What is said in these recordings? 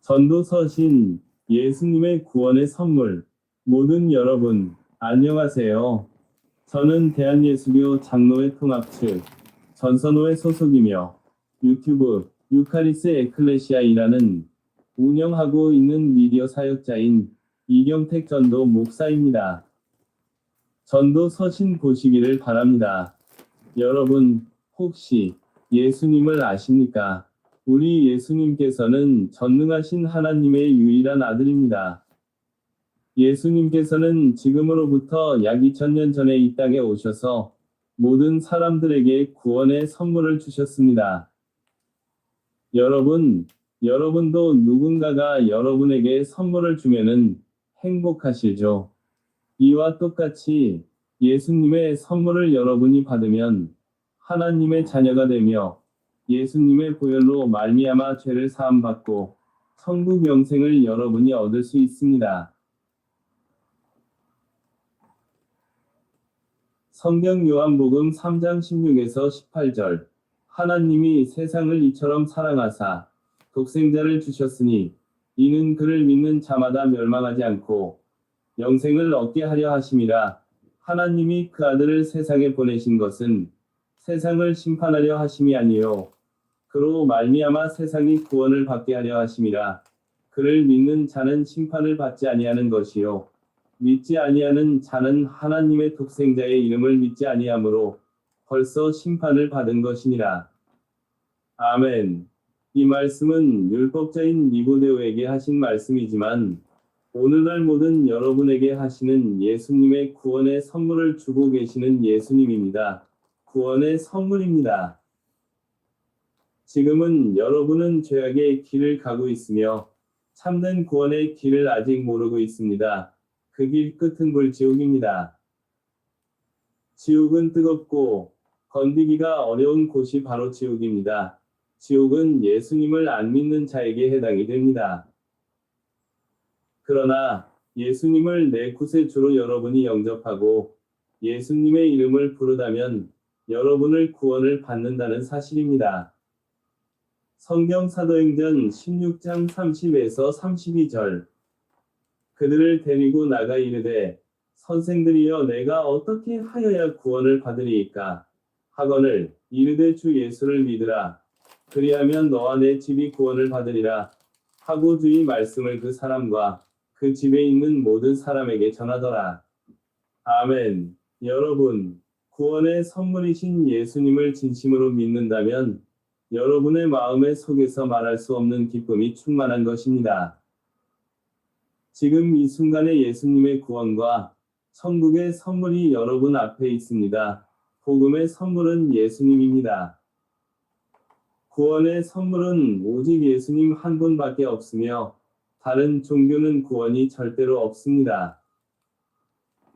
전도서신 예수님의 구원의 선물. 모든 여러분, 안녕하세요. 저는 대한예수교 장로회 통합 측 전선호회 소속이며 유튜브 유카리스 에클레시아이라는 운영하고 있는 미디어 사역자인 이경택 전도 목사입니다. 전도 서신 보시기를 바랍니다. 여러분, 혹시 예수님을 아십니까? 우리 예수님께서는 전능하신 하나님의 유일한 아들입니다. 예수님께서는 지금으로부터 약 2000년 전에 이 땅에 오셔서 모든 사람들에게 구원의 선물을 주셨습니다. 여러분도 누군가가 여러분에게 선물을 주면은 행복하시죠? 이와 똑같이 예수님의 선물을 여러분이 받으면 하나님의 자녀가 되며 예수님의 보혈로 말미암아 죄를 사함받고 천국 영생을 여러분이 얻을 수 있습니다. 성경 요한복음 3장 16에서 18절. 하나님이 세상을 이처럼 사랑하사 독생자를 주셨으니 이는 그를 믿는 자마다 멸망하지 않고 영생을 얻게 하려 하심이라. 하나님이 그 아들을 세상에 보내신 것은 세상을 심판하려 하심이 아니요 그로 말미암아 세상이 구원을 받게 하려 하심이라. 그를 믿는 자는 심판을 받지 아니하는 것이요 믿지 아니하는 자는 하나님의 독생자의 이름을 믿지 아니하므로 벌써 심판을 받은 것이니라. 아멘. 이 말씀은 율법자인 니고데오에게 하신 말씀이지만 오늘날 모든 여러분에게 하시는 예수님의 구원의 선물을 주고 계시는 예수님입니다. 구원의 선물입니다. 지금은 여러분은 죄악의 길을 가고 있으며 참된 구원의 길을 아직 모르고 있습니다. 그 길 끝은 불지옥입니다. 지옥은 뜨겁고 건디기가 어려운 곳이 바로 지옥입니다. 지옥은 예수님을 안 믿는 자에게 해당이 됩니다. 그러나 예수님을 내 구세주로 여러분이 영접하고 예수님의 이름을 부르다면 여러분을 구원을 받는다는 사실입니다. 성경 사도행전 16장 30에서 32절. 그들을 데리고 나가 이르되 선생들이여 내가 어떻게 하여야 구원을 받으리이까 하거늘 이르되 주 예수를 믿으라 그리하면 너와 내 집이 구원을 받으리라 하고 주의 말씀을 그 사람과 그 집에 있는 모든 사람에게 전하더라. 아멘. 여러분, 구원의 선물이신 예수님을 진심으로 믿는다면 여러분의 마음의 속에서 말할 수 없는 기쁨이 충만한 것입니다. 지금 이 순간에 예수님의 구원과 천국의 선물이 여러분 앞에 있습니다. 복음의 선물은 예수님입니다. 구원의 선물은 오직 예수님 한 분밖에 없으며 다른 종교는 구원이 절대로 없습니다.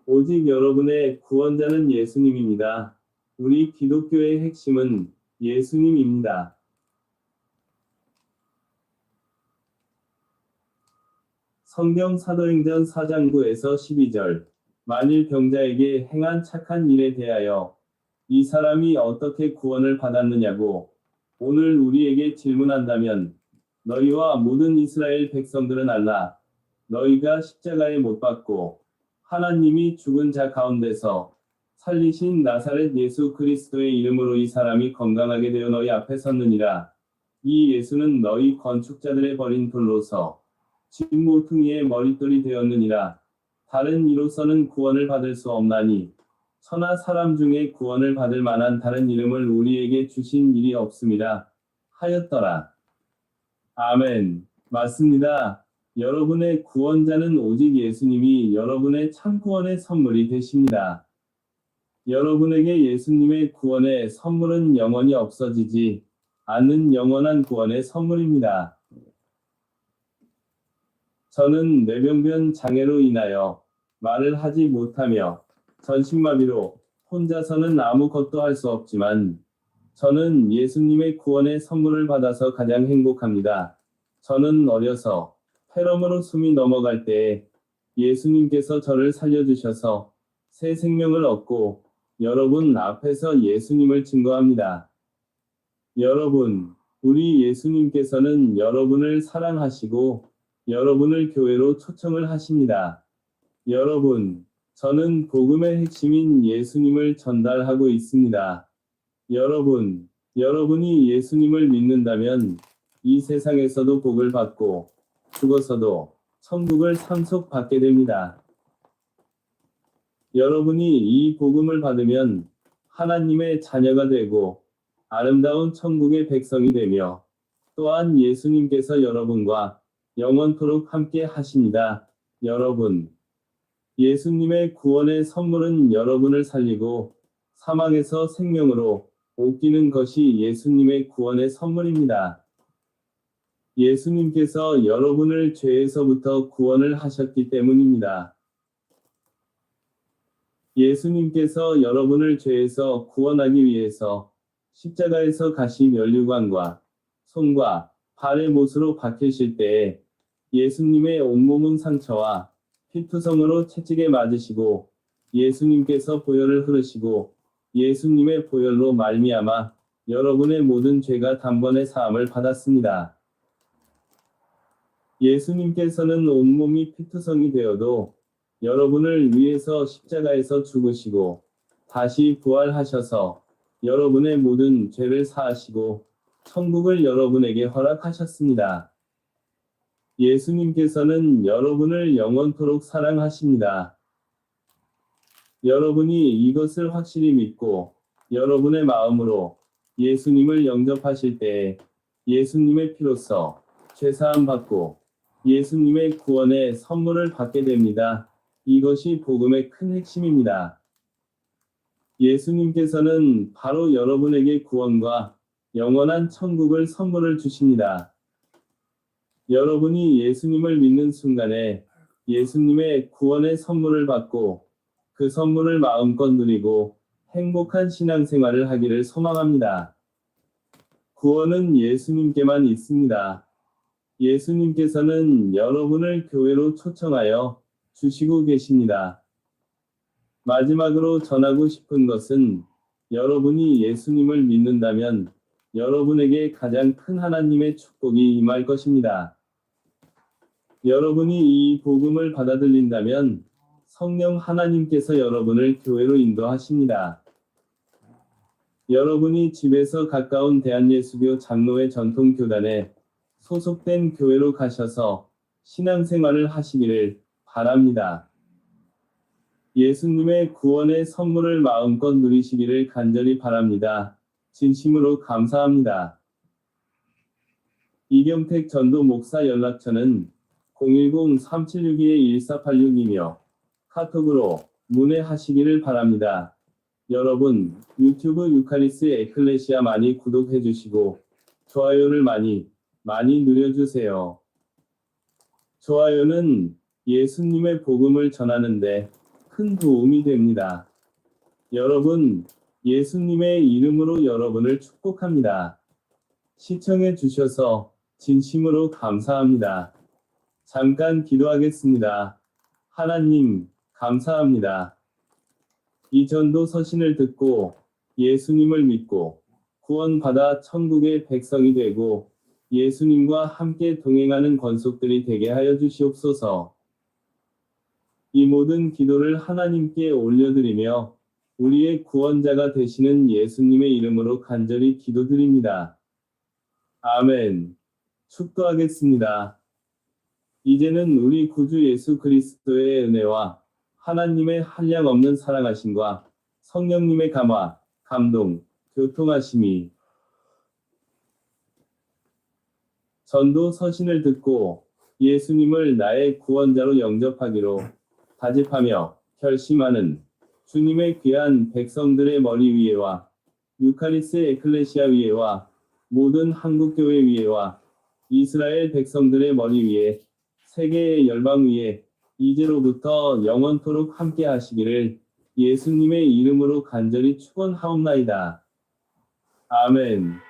오직 여러분의 구원자는 예수님입니다. 우리 기독교의 핵심은 예수님입니다. 성경 사도행전 4장 9에서 12절. 만일 병자에게 행한 착한 일에 대하여 이 사람이 어떻게 구원을 받았느냐고 오늘 우리에게 질문한다면 너희와 모든 이스라엘 백성들은 알라. 너희가 십자가에 못 박고 하나님이 죽은 자 가운데서 살리신 나사렛 예수 그리스도의 이름으로 이 사람이 건강하게 되어 너희 앞에 섰느니라. 이 예수는 너희 건축자들의 버린 돌로서 집 모퉁이의 머릿돌이 되었느니라. 다른 이로서는 구원을 받을 수 없나니 천하 사람 중에 구원을 받을 만한 다른 이름을 우리에게 주신 일이 없음이라 하였더라. 아멘. 맞습니다. 여러분의 구원자는 오직 예수님이 여러분의 참 구원의 선물이 되십니다. 여러분에게 예수님의 구원의 선물은 영원히 없어지지 않는 영원한 구원의 선물입니다. 저는 뇌병변 장애로 인하여 말을 하지 못하며 전신마비로 혼자서는 아무것도 할 수 없지만 저는 예수님의 구원의 선물을 받아서 가장 행복합니다. 저는 어려서 폐렴으로 숨이 넘어갈 때에 예수님께서 저를 살려주셔서 새 생명을 얻고 여러분 앞에서 예수님을 증거합니다. 여러분, 우리 예수님께서는 여러분을 사랑하시고 여러분을 교회로 초청을 하십니다. 여러분, 저는 복음의 핵심인 예수님을 전달하고 있습니다. 여러분, 여러분이 예수님을 믿는다면 이 세상에서도 복을 받고 죽어서도 천국을 상속받게 됩니다. 여러분이 이 복음을 받으면 하나님의 자녀가 되고 아름다운 천국의 백성이 되며 또한 예수님께서 여러분과 영원토록 함께 하십니다. 여러분, 예수님의 구원의 선물은 여러분을 살리고 사망에서 생명으로 옮기는 것이 예수님의 구원의 선물입니다. 예수님께서 여러분을 죄에서부터 구원을 하셨기 때문입니다. 예수님께서 여러분을 죄에서 구원하기 위해서 십자가에서 가시 면류관과 손과 발의 못으로 박히실 때에 예수님의 온몸은 상처와 피투성으로 채찍에 맞으시고 예수님께서 보혈을 흐르시고 예수님의 보혈로 말미암아 여러분의 모든 죄가 단번에 사함을 받았습니다. 예수님께서는 온몸이 피투성이 되어도 여러분을 위해서 십자가에서 죽으시고 다시 부활하셔서 여러분의 모든 죄를 사하시고 천국을 여러분에게 허락하셨습니다. 예수님께서는 여러분을 영원토록 사랑하십니다. 여러분이 이것을 확실히 믿고 여러분의 마음으로 예수님을 영접하실 때에 예수님의 피로써 죄사함 받고 예수님의 구원의 선물을 받게 됩니다. 이것이 복음의 큰 핵심입니다. 예수님께서는 바로 여러분에게 구원과 영원한 천국을 선물을 주십니다. 여러분이 예수님을 믿는 순간에 예수님의 구원의 선물을 받고 그 선물을 마음껏 누리고 행복한 신앙생활을 하기를 소망합니다. 구원은 예수님께만 있습니다. 예수님께서는 여러분을 교회로 초청하여 주시고 계십니다. 마지막으로 전하고 싶은 것은 여러분이 예수님을 믿는다면 여러분에게 가장 큰 하나님의 축복이 임할 것입니다. 여러분이 이 복음을 받아들인다면 성령 하나님께서 여러분을 교회로 인도하십니다. 여러분이 집에서 가까운 대한예수교 장로회 전통교단에 소속된 교회로 가셔서 신앙생활을 하시기를 바랍니다. 예수님의 구원의 선물을 마음껏 누리시기를 간절히 바랍니다. 진심으로 감사합니다. 이경택 전도 목사 연락처는 010-3762-1486이며 카톡으로 문의하시기를 바랍니다. 여러분, 유튜브 유카리스 에클레시아 많이 구독해주시고 좋아요를 많이 누려주세요. 좋아요는 예수님의 복음을 전하는데 큰 도움이 됩니다. 여러분, 예수님의 이름으로 여러분을 축복합니다. 시청해 주셔서 진심으로 감사합니다. 잠깐 기도하겠습니다. 하나님, 감사합니다. 이 전도 서신을 듣고 예수님을 믿고 구원받아 천국의 백성이 되고 예수님과 함께 동행하는 권속들이 되게 하여 주시옵소서. 이 모든 기도를 하나님께 올려드리며 우리의 구원자가 되시는 예수님의 이름으로 간절히 기도드립니다. 아멘. 축도하겠습니다. 이제는 우리 구주 예수 그리스도의 은혜와 하나님의 한량없는 사랑하심과 성령님의 감화, 감동, 교통하심이 전도 서신을 듣고 예수님을 나의 구원자로 영접하기로 다짐하며 결심하는 주님의 귀한 백성들의 머리 위에와 유카리스 에클레시아 위에와 모든 한국교회 위에와 이스라엘 백성들의 머리 위에 세계의 열방 위에 이제로부터 영원토록 함께 하시기를 예수님의 이름으로 간절히 축원하옵나이다. 아멘.